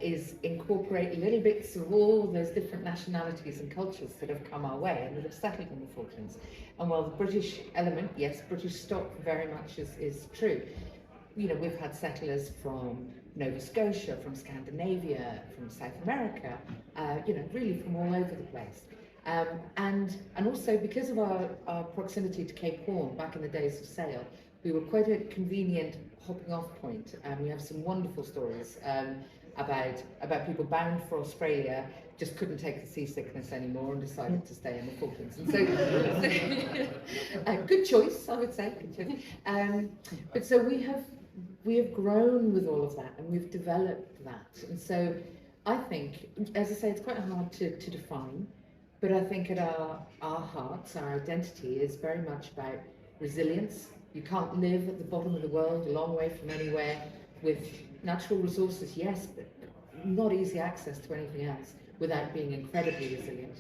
is incorporate little bits of all those different nationalities and cultures that have come our way and that have settled in the Falklands. And while the British element, yes, British stock very much is true. You know, we've had settlers from Nova Scotia, from Scandinavia, from South America, you know, really from all over the place. And also because of our proximity to Cape Horn back in the days of sail, we were quite a convenient hopping off point. We have some wonderful stories about people bound for Australia, just couldn't take the seasickness anymore and decided to stay in the Falklands. And so, good choice, I would say. Good choice. But so we have grown with all of that, and we've developed that. And so I think, as I say, it's quite hard to define, but I think at our hearts, our identity is very much about resilience. You can't live at the bottom of the world, a long way from anywhere, with natural resources, yes, but not easy access to anything else, without being incredibly resilient.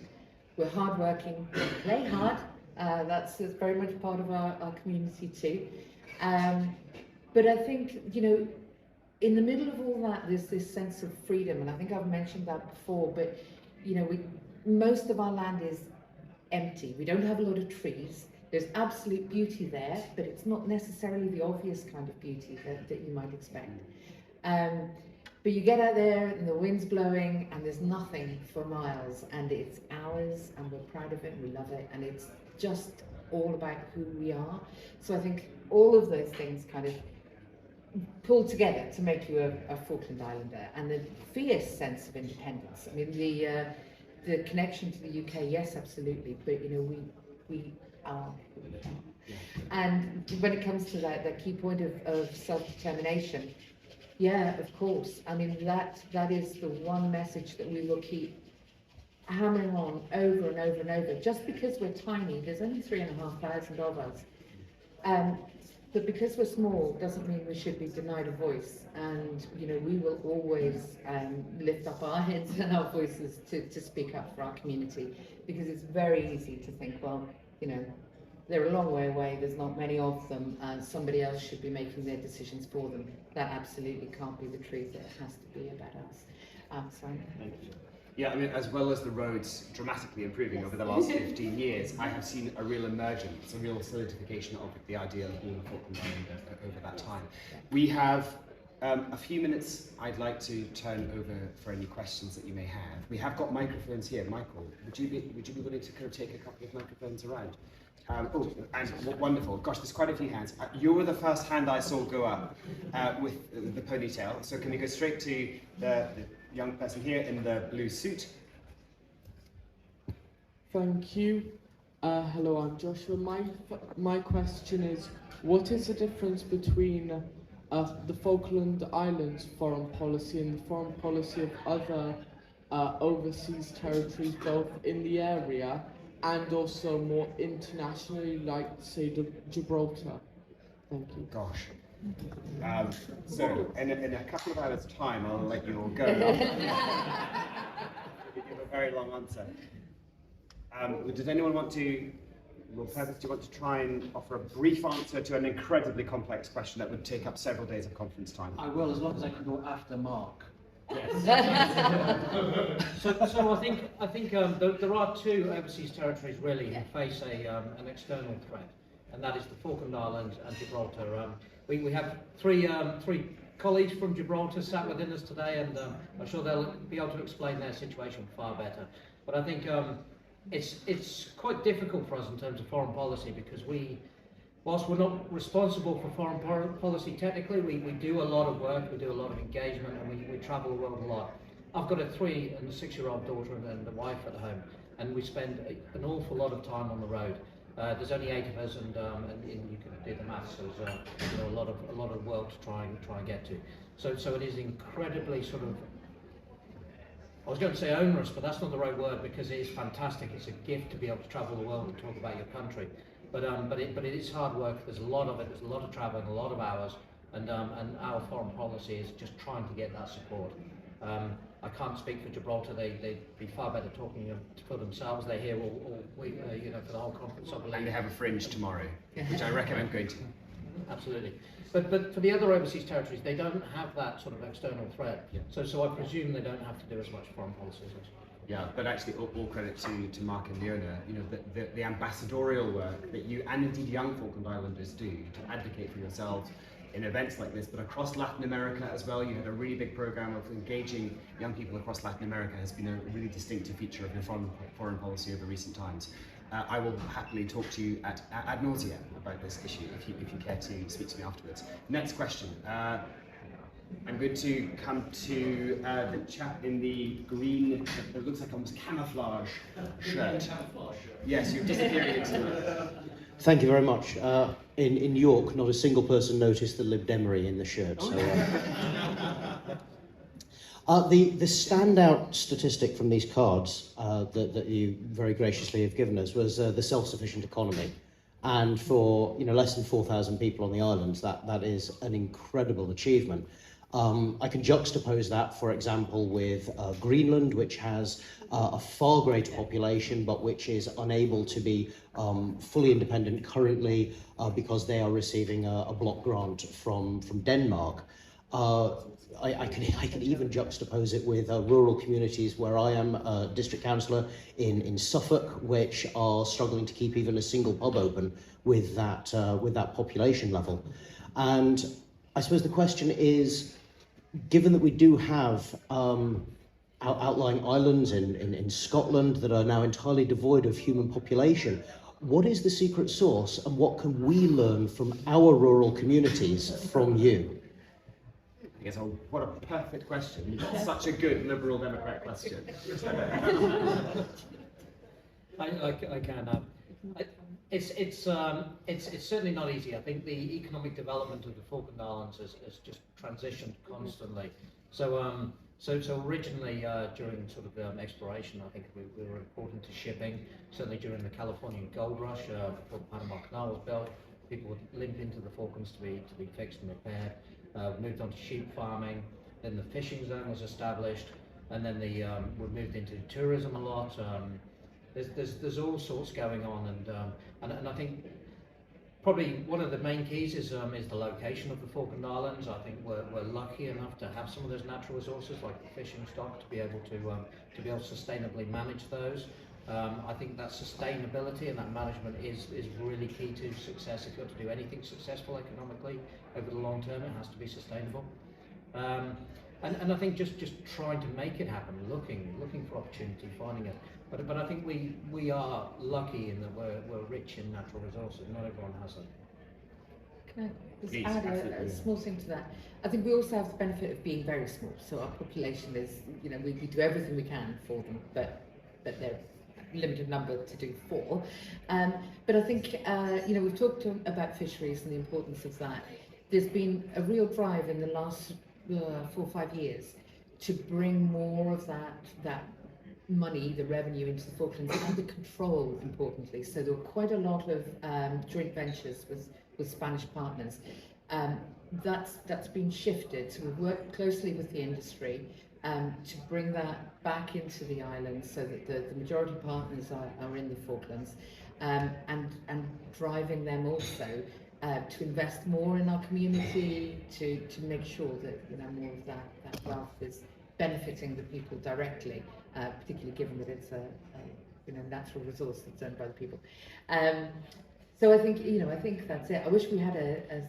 We're hardworking, play hard, that's very much part of our community too. But I think, you know, in the middle of all that, there's this sense of freedom, and I think I've mentioned that before, but, you know, most of our land is empty. We don't have a lot of trees. There's absolute beauty there, but it's not necessarily the obvious kind of beauty that you might expect. But you get out there and the wind's blowing and there's nothing for miles, and it's ours and we're proud of it and we love it, and it's just all about who we are. So I think all of those things kind of pull together to make you a Falkland Islander, and the fierce sense of independence. I mean, the connection to the UK, yes, absolutely, but you know, we are who we are. And when it comes to that key point of self-determination, yeah, of course. I mean, that is the one message that we will keep hammering on over and over and over. Just because we're tiny, there's only 3,500 of us. But because we're small doesn't mean we should be denied a voice. And, you know, we will always lift up our heads and our voices to speak up for our community, because it's very easy to think, well, you know, they're a long way away, there's not many of them, and somebody else should be making their decisions for them. That absolutely can't be the truth. It has to be about us. Sorry. Thank you. Yeah, I mean, as well as the roads dramatically improving over the last 15 years, I have seen a real emergence, a real solidification of the idea of being a Falkland Islander over that time. We have a few minutes. I'd like to turn over for any questions that you may have. We have got microphones here. Michael, would you be willing to kind of take a couple of microphones around? Oh, and wonderful. Gosh, there's quite a few hands. You were the first hand I saw go up with the ponytail. So can we go straight to the young person here in the blue suit? Thank you. Hello, I'm Joshua. My question is, what is the difference between the Falkland Islands foreign policy and the foreign policy of other overseas territories, both in the area and also more internationally, like, say, Gibraltar? Thank you. Gosh. So, in a couple of hours' time, I'll let you all go. I'll give you a very long answer. Does anyone want to, well, Purvis, do you want to try and offer a brief answer to an incredibly complex question that would take up several days of conference time? I will, as long as I can go after Mark. Yes. So I think there are two overseas territories really who face an external threat, and that is the Falkland Islands and Gibraltar. We have three colleagues from Gibraltar sat within us today, and I'm sure they'll be able to explain their situation far better. But I think it's quite difficult for us in terms of foreign policy, because whilst we're not responsible for foreign policy technically, we do a lot of work, we do a lot of engagement, and we travel the world a lot. I've got a 3- and 6-year-old daughter and a wife at home, and we spend an awful lot of time on the road. There's only 8 of us, and you can do the maths. There's you know, a lot of world to try and get to. So it is incredibly sort of, I was going to say onerous, but that's not the right word, because it is fantastic. It's a gift to be able to travel the world and talk about your country. But it is hard work. There's a lot of it. There's a lot of travelling, a lot of hours, and our foreign policy is just trying to get that support. I can't speak for Gibraltar. They'd be far better talking for themselves. They're here all week, you know, for the whole conference, I believe. And they have a fringe tomorrow, which I recommend going to. Absolutely. But for the other overseas territories, they don't have that sort of external threat. Yeah. So I presume they don't have to do as much foreign policy as us. Yeah, but actually all credit to Mark and Leona, you know, the ambassadorial work that you and indeed young Falkland Islanders do to advocate for yourselves in events like this, but across Latin America as well. You had a really big program of engaging young people across Latin America has been a really distinctive feature of your foreign policy over recent times. I will happily talk to you ad nauseam about this issue if you care to speak to me afterwards. Next question. I'm going to come to the chap in the green, it looks like almost camouflage shirt. Yes, you're disappearing into the... Thank you very much. In York, not a single person noticed the Lib Demery in the shirt. So, the standout statistic from these cards that you very graciously have given us was the self-sufficient economy. And for less than 4,000 people on the islands, that is an incredible achievement. I can juxtapose that, for example, with Greenland, which has a far greater population, but which is unable to be fully independent currently because they are receiving a block grant from Denmark. I can even juxtapose it with rural communities where I am a district councillor in Suffolk, which are struggling to keep even a single pub open with that population level. And I suppose the question is, given that we do have outlying islands in Scotland that are now entirely devoid of human population, what is the secret sauce and what can we learn from our rural communities from you? I guess, what a perfect question. You've got such a good Liberal Democrat question. I can. It's certainly not easy. I think the economic development of the Falkland Islands has just transitioned constantly. So originally during sort of exploration, I think we were important to shipping. Certainly during the Californian gold rush, before the Panama Canal was built, people would limp into the Falklands to be fixed and repaired. We moved on to sheep farming. Then the fishing zone was established, and then we moved into tourism a lot. There's all sorts going on, and I think probably one of the main keys is the location of the Falkland Islands. I think we're lucky enough to have some of those natural resources like the fishing stock to be able to sustainably manage those. I think that sustainability and that management is really key to success. If you're to do anything successful economically over the long term, it has to be sustainable. And I think just trying to make it happen, looking for opportunity, finding it. But I think we are lucky in that we're rich in natural resources. Not everyone has them. Can I just add a small thing to that? I think we also have the benefit of being very small. So our population is, we do everything we can for them, but they're a limited number to do for. But I think, we've talked about fisheries and the importance of that. There's been a real drive in the last 4 or 5 years to bring more of that money, the revenue into the Falklands, and the control, importantly. So there were quite a lot of joint ventures with Spanish partners. That's been shifted. So we've worked closely with the industry to bring that back into the islands so that the majority partners are in the Falklands, and driving them also to invest more in our community, to make sure that more of that wealth is benefiting the people directly, particularly given that it's a natural resource that's owned by the people. So I think that's it. I wish we had a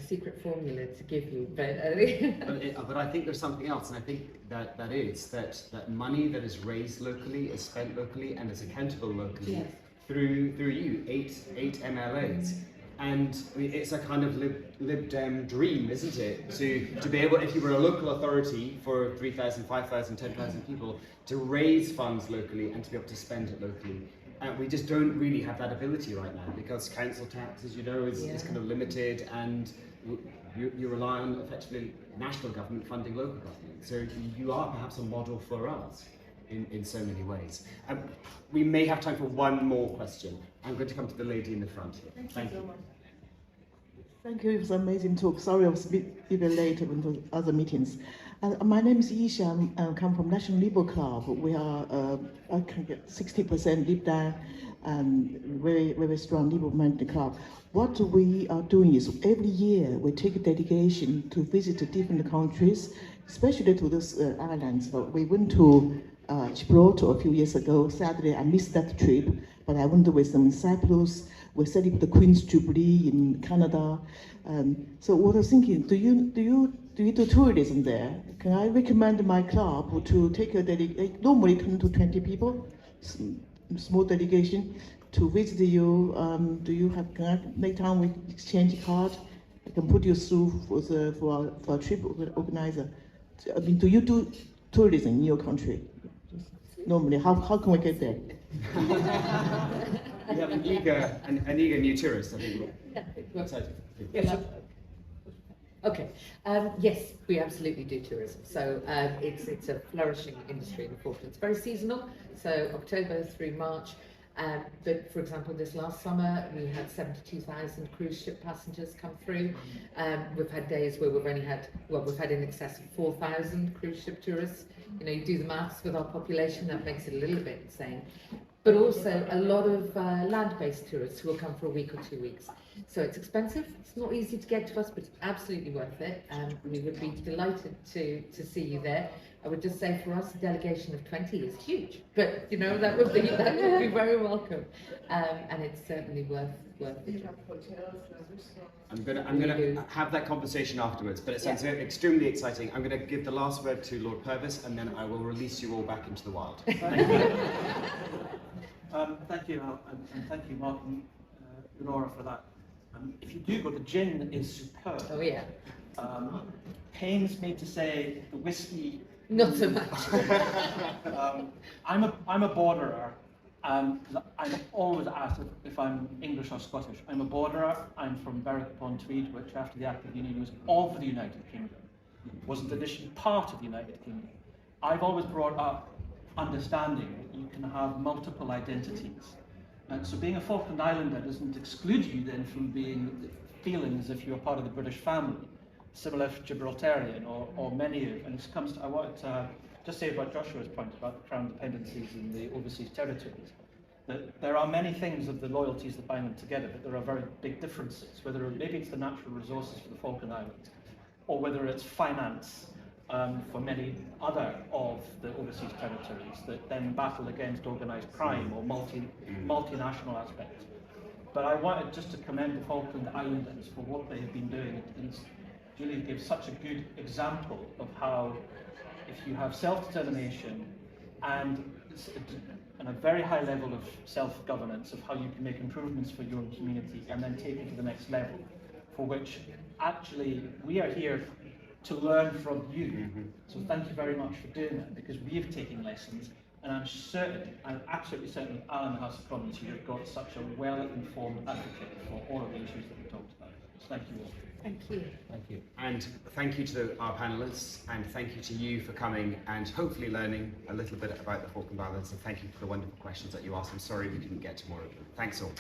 secret formula to give you, but I think there's something else, and I think that is that money that is raised locally is spent locally and is accountable locally. Yes. through you, eight MLAs. And I mean, it's a kind of Lib Dem dream, isn't it? To be able, if you were a local authority for 3,000, 5,000, 10,000 people, to raise funds locally and to be able to spend it locally. And we just don't really have that ability right now because council tax, as you know, is kind of limited, and you rely on effectively national government funding local government. So you are perhaps a model for us in so many ways. We may have time for one more question. I'm going to come to the lady in the front here. Thank you so much. Thank you, it was an amazing talk. Sorry I was a bit late with the other meetings. My name is Isha. I come from National Labour Club. We are, I can get 60% deep down and very strong Labour movement in the club. What we are doing is every year we take a delegation to visit different countries, especially to those islands. But we went to Gibraltar a few years ago. Sadly, I missed that trip, but I went with them in Cyprus. We celebrated the Queen's Jubilee in Canada. So what I was thinking, do you do tourism there? Can I recommend my club to take a delegation, normally 10 to 20 people, small delegation, to visit you? Do you have, can I make time we exchange a card? I can put you through for a trip organizer. I mean, do you do tourism in your country? Normally, how can we get there? We have an eager new tourist, I think. Yes. Okay. Yes, we absolutely do tourism. So it's a flourishing industry in the Falklands. It's very seasonal, so October through March. But for example, this last summer we had 72,000 cruise ship passengers come through. We've had days where we've had in excess of 4,000 cruise ship tourists. You know, you do the maths with our population, that makes it a little bit insane. But also a lot of land-based tourists who will come for a week or 2 weeks. So it's expensive, it's not easy to get to us, but it's absolutely worth it. We would be delighted to see you there. I would just say for us, a delegation of 20 is huge, but you know, that would be very welcome. And it's certainly worth it. I'm gonna have that conversation afterwards, but it sounds extremely exciting. I'm gonna give the last word to Lord Purvis, and then I will release you all back into the wild. Thank you, Al, and thank you, Mark and Nora, for that. If you do go, the gin is superb. Oh yeah. Pains me to say the whiskey. Not so much. I'm a borderer, and I'm always asked if I'm English or Scottish. I'm a borderer. I'm from Berwick-upon-Tweed, which after the Act of Union was of the United Kingdom. It wasn't initially part of the United Kingdom. I've always brought up understanding that you can have multiple identities. And so being a Falkland Islander doesn't exclude you then from feeling as if you're part of the British family. Similar for Gibraltarian or many of, and it comes to, I wanted to just say about Joshua's point about the Crown dependencies in the overseas territories, that there are many things of the loyalties that bind them together, but there are very big differences, whether maybe it's the natural resources for the Falkland Islands, or whether it's finance for many other of the overseas territories that then battle against organised crime or multinational aspects. But I wanted just to commend the Falkland Islanders for what they have been doing. And Julie gives such a good example of how, if you have self-determination and a very high level of self-governance, of how you can make improvements for your community and then take it to the next level, for which actually we are here to learn from you. So thank you very much for doing that, because we have taken lessons, and I'm absolutely certain Alan in the House of Commons, you have got such a well-informed advocate for all of the issues that we talked about. So thank you all. Thank you. Thank you. And thank you to our panellists, and thank you to you for coming and hopefully learning a little bit about the Falkland Islands, and thank you for the wonderful questions that you asked. I'm sorry we couldn't get to more of them. Thanks all.